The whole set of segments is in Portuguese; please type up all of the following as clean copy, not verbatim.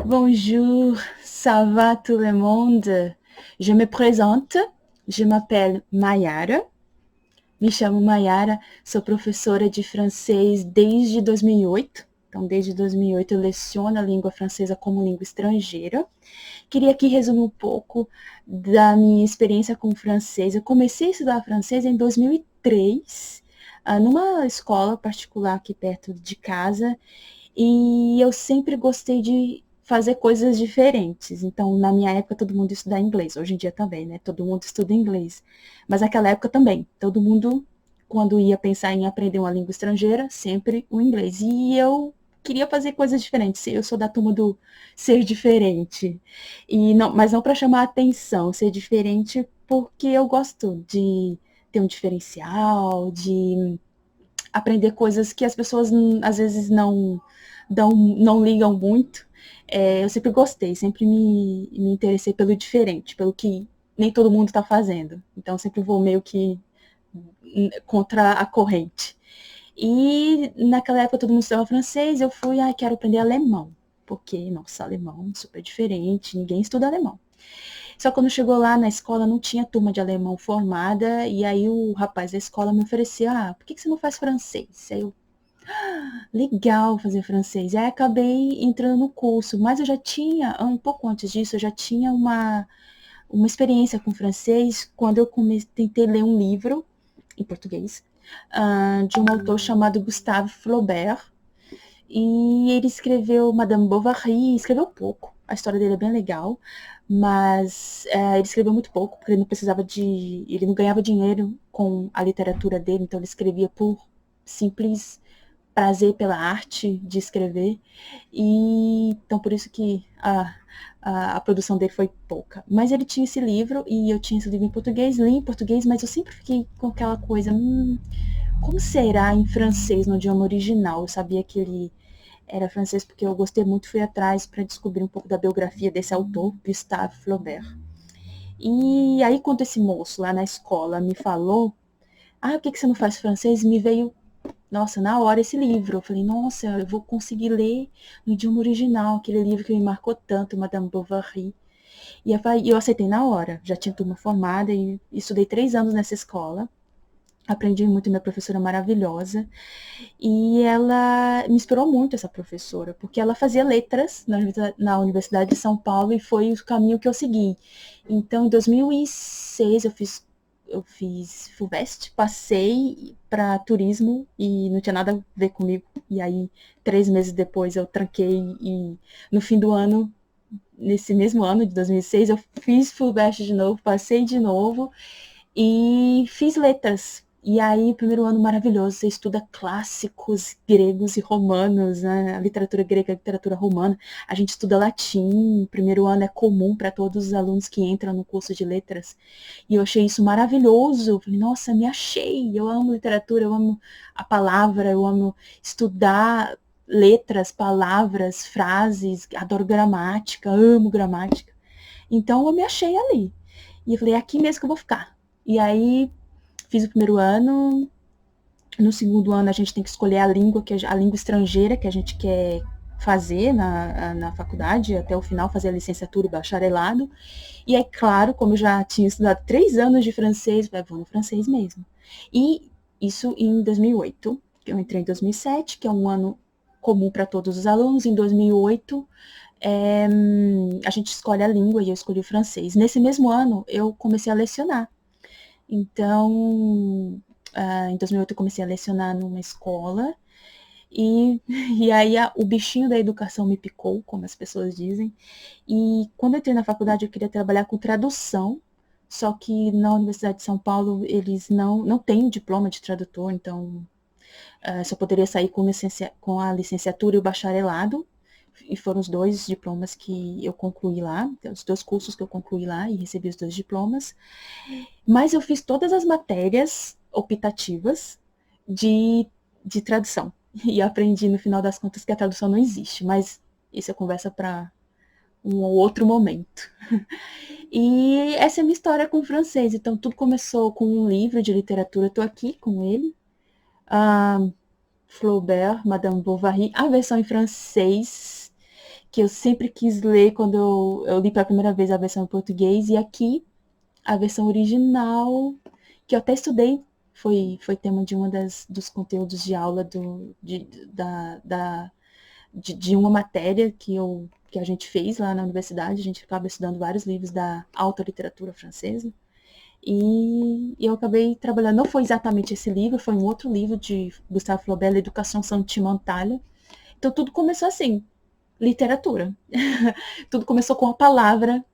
Bonjour, ça va tout le monde? Je me présente, je m'appelle Mayara, me chamo Mayara, sou professora de francês desde 2008. Então, desde 2008 eu leciono a língua francesa como língua estrangeira. Queria aqui resumir um pouco da minha experiência com o francês. Eu comecei a estudar francês em 2003, numa escola particular aqui perto de casa, e eu sempre gostei de fazer coisas diferentes. Então, na minha época, todo mundo estudava inglês. Hoje em dia também, né? Todo mundo estuda inglês. Mas naquela época também. Todo mundo, quando ia pensar em aprender uma língua estrangeira, sempre o inglês. E eu queria fazer coisas diferentes. Eu sou da turma do ser diferente. E não, mas não para chamar atenção, ser diferente porque eu gosto de ter um diferencial, de aprender coisas que as pessoas às vezes não ligam muito. Eu sempre gostei, sempre me interessei pelo diferente, pelo que nem todo mundo está fazendo. Então sempre vou meio que contra a corrente. E naquela época todo mundo estudava francês, eu fui, quero aprender alemão. Porque, nossa, alemão super diferente, ninguém estuda alemão. Só que quando chegou lá na escola não tinha turma de alemão formada, e aí o rapaz da escola me oferecia, por que você não faz francês? Aí eu, legal fazer francês. Aí acabei entrando no curso, mas eu já tinha, um pouco antes disso, eu já tinha uma experiência com francês quando eu tentei ler um livro em português de um autor chamado Gustave Flaubert. E ele escreveu Madame Bovary, escreveu pouco. A história dele é bem legal, mas ele escreveu muito pouco, porque ele não precisava de. Ele não ganhava dinheiro com a literatura dele, então ele escrevia por simples prazer pela arte de escrever. E então por isso que a produção dele foi pouca. Mas ele tinha esse livro, e eu tinha esse livro em português, li em português, mas eu sempre fiquei com aquela coisa. Como será em francês no idioma original? Eu sabia que ele era francês porque eu gostei muito, fui atrás para descobrir um pouco da biografia desse autor, Gustave Flaubert. E aí, quando esse moço lá na escola me falou, por que você não faz francês? Me veio, nossa, na hora esse livro. Eu falei, nossa, eu vou conseguir ler no idioma original, aquele livro que me marcou tanto, Madame Bovary. E eu aceitei na hora, já tinha turma formada e estudei 3 anos nessa escola. Aprendi muito, minha professora maravilhosa. E ela me inspirou muito, essa professora, porque ela fazia letras na Universidade de São Paulo, e foi o caminho que eu segui. Então, em 2006, eu fiz FUVEST, passei para turismo e não tinha nada a ver comigo. E aí, 3 meses depois, eu tranquei, e no fim do ano, nesse mesmo ano de 2006, eu fiz FUVEST de novo, passei de novo e fiz letras. E aí, primeiro ano maravilhoso, você estuda clássicos gregos e romanos, né? A literatura grega, a literatura romana. A gente estuda latim, primeiro ano é comum para todos os alunos que entram no curso de letras. E eu achei isso maravilhoso. Eu falei, nossa, me achei. Eu amo literatura, eu amo a palavra, eu amo estudar letras, palavras, frases, adoro gramática, amo gramática. Então eu me achei ali. E eu falei, é aqui mesmo que eu vou ficar. E aí fiz o primeiro ano. No segundo ano a gente tem que escolher a língua, a língua estrangeira que a gente quer fazer na faculdade, até o final fazer a licenciatura e bacharelado. E é claro, como eu já tinha estudado 3 anos de francês, vou no francês mesmo. E isso em 2008. Eu entrei em 2007, que é um ano comum para todos os alunos. Em 2008, a gente escolhe a língua, e eu escolhi o francês. Nesse mesmo ano, eu comecei a lecionar. Então, em 2008 eu comecei a lecionar numa escola, e, e aí o bichinho da educação me picou, como as pessoas dizem. E quando eu entrei na faculdade eu queria trabalhar com tradução, só que na Universidade de São Paulo eles não têm o diploma de tradutor, então só poderia sair com a licenciatura e o bacharelado. E foram os 2 diplomas que eu concluí lá, os 2 cursos que eu concluí lá e recebi os 2 diplomas. Mas eu fiz todas as matérias optativas de, de tradução. E aprendi, no final das contas, que a tradução não existe. Mas isso é conversa para um outro momento. E essa é a minha história com o francês. Então, tudo começou com um livro de literatura. Estou aqui com ele. Flaubert, Madame Bovary, a versão em francês, que eu sempre quis ler quando eu li pela primeira vez a versão em português, e aqui a versão original, que eu até estudei, foi tema de dos conteúdos de aula de uma matéria que a gente fez lá na universidade. A gente acaba estudando vários livros da alta literatura francesa. E eu acabei trabalhando, não foi exatamente esse livro, foi um outro livro de Gustave Flaubert, L'Education Sentimentale. Então tudo começou assim, literatura. Tudo começou com a palavra,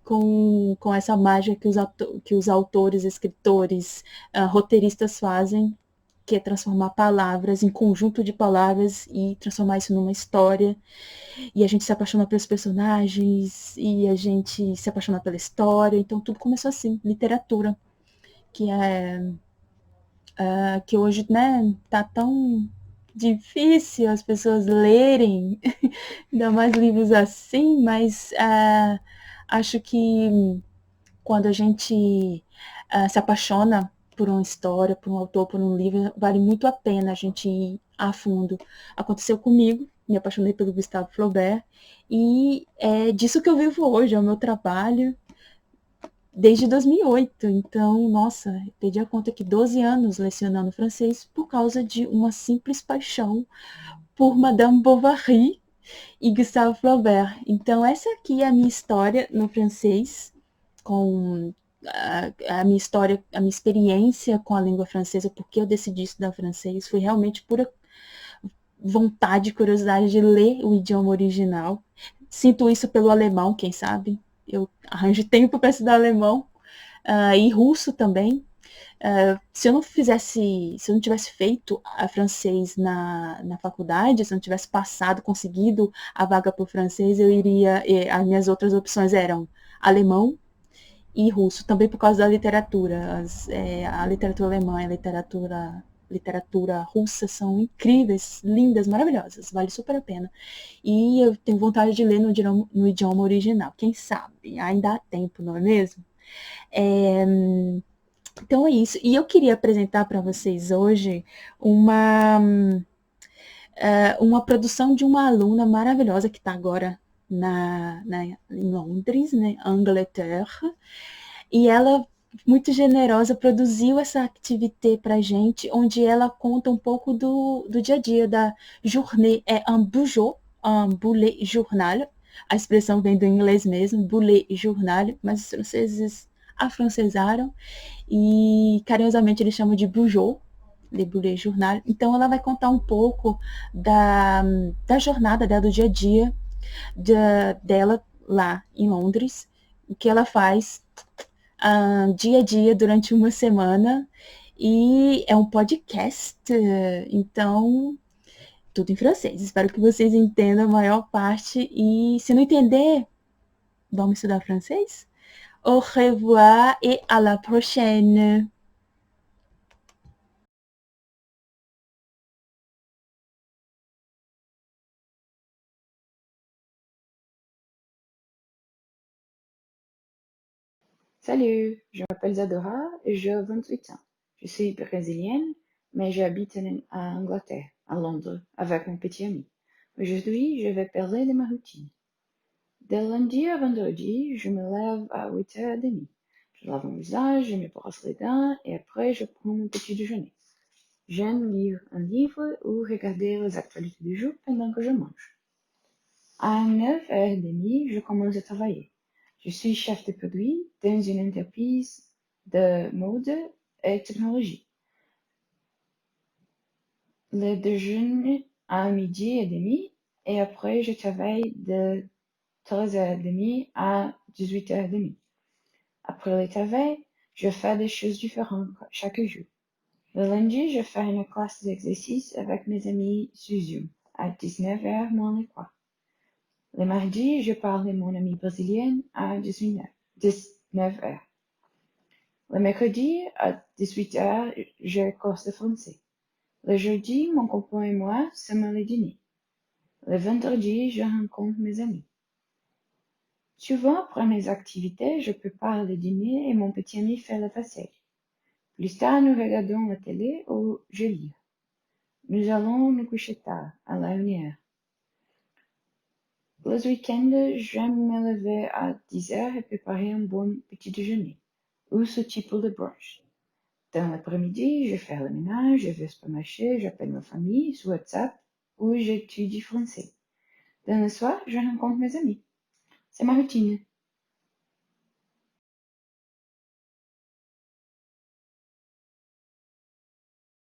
com essa mágica que os autores, escritores, roteiristas fazem, que é transformar palavras em conjunto de palavras e transformar isso numa história. E a gente se apaixona pelos personagens, e a gente se apaixona pela história. Então tudo começou assim, literatura, que é que hoje, né, tá tão difícil as pessoas lerem, ainda mais livros assim, mas acho que quando a gente se apaixona por uma história, por um autor, por um livro, vale muito a pena a gente ir a fundo. Aconteceu comigo, me apaixonei pelo Gustave Flaubert, e é disso que eu vivo hoje, é o meu trabalho desde 2008. Então, nossa, perdi a conta que 12 anos lecionando francês por causa de uma simples paixão por Madame Bovary e Gustave Flaubert. Então, essa aqui é a minha história no francês, com a minha história, a minha experiência com a língua francesa, porque eu decidi estudar francês, foi realmente pura vontade, curiosidade de ler o idioma original. Sinto isso pelo alemão, quem sabe? Eu arranjo tempo para estudar alemão, e russo também. Se eu não tivesse feito a francês na faculdade, se eu não tivesse passado, conseguido a vaga por francês, eu iria. As minhas outras opções eram alemão e russo, também por causa da literatura. A literatura alemã e a literatura russa são incríveis, lindas, maravilhosas, vale super a pena. E eu tenho vontade de ler no idioma original, quem sabe? Ainda há tempo, não é mesmo? É, então é isso. E eu queria apresentar para vocês hoje uma produção de uma aluna maravilhosa que está agora em Londres, né, Angleterre, e ela, muito generosa, produziu essa activité para gente, onde ela conta um pouco do dia a dia da journée, un bullet journal. A expressão vem do inglês mesmo, bullet journal, mas os franceses afrancesaram e carinhosamente eles chamam de Bugeaud, de Bullet Journal. Então ela vai contar um pouco da jornada dela, do dia a dia dela lá em Londres, o que ela faz dia a dia durante uma semana. E é um podcast, então tudo em francês. Espero que vocês entendam a maior parte, e se não entender, vamos estudar francês? Au revoir et à la prochaine! Salut, je m'appelle Zadora et j'ai 28 ans. Je suis brésilienne, mais j'habite en Angleterre, à Londres, avec mon petit ami. Aujourd'hui, je vais parler de ma routine. De lundi à vendredi, je me lève à 8h30. Je lave mon visage, je me brosse les dents et après je prends mon petit déjeuner. J'aime lire un livre ou regarder les actualités du jour pendant que je mange. À 9h30, je commence à travailler. Je suis chef de produit dans une entreprise de mode et technologie. Le déjeuner à midi et demi et après je travaille de 13h30 à 18h30. Après le travail, je fais des choses différentes chaque jour. Le lundi, je fais une classe d'exercice avec mes amis sur Zoom à 19h moins le quart. Le mardi, je parle de mon ami brésilien à 19h. Le mercredi, à 18h, j'ai cours de français. Le jeudi, mon copain et moi sommes le dîner. Le vendredi, je rencontre mes amis. Souvent, après mes activités, je prépare le dîner et mon petit ami fait la vaisselle. Plus tard, nous regardons la télé ou je lis. Nous allons nous coucher tard, à la 1h. Les week-ends, j'aime me lever à 10 heures et préparer un bon petit déjeuner, ou ce type de brunch. Dans l'après-midi, je fais le ménage, je vais au supermarché, j'appelle ma famille sur WhatsApp ou j'étudie français. Dans le soir, je rencontre mes amis. C'est ma routine.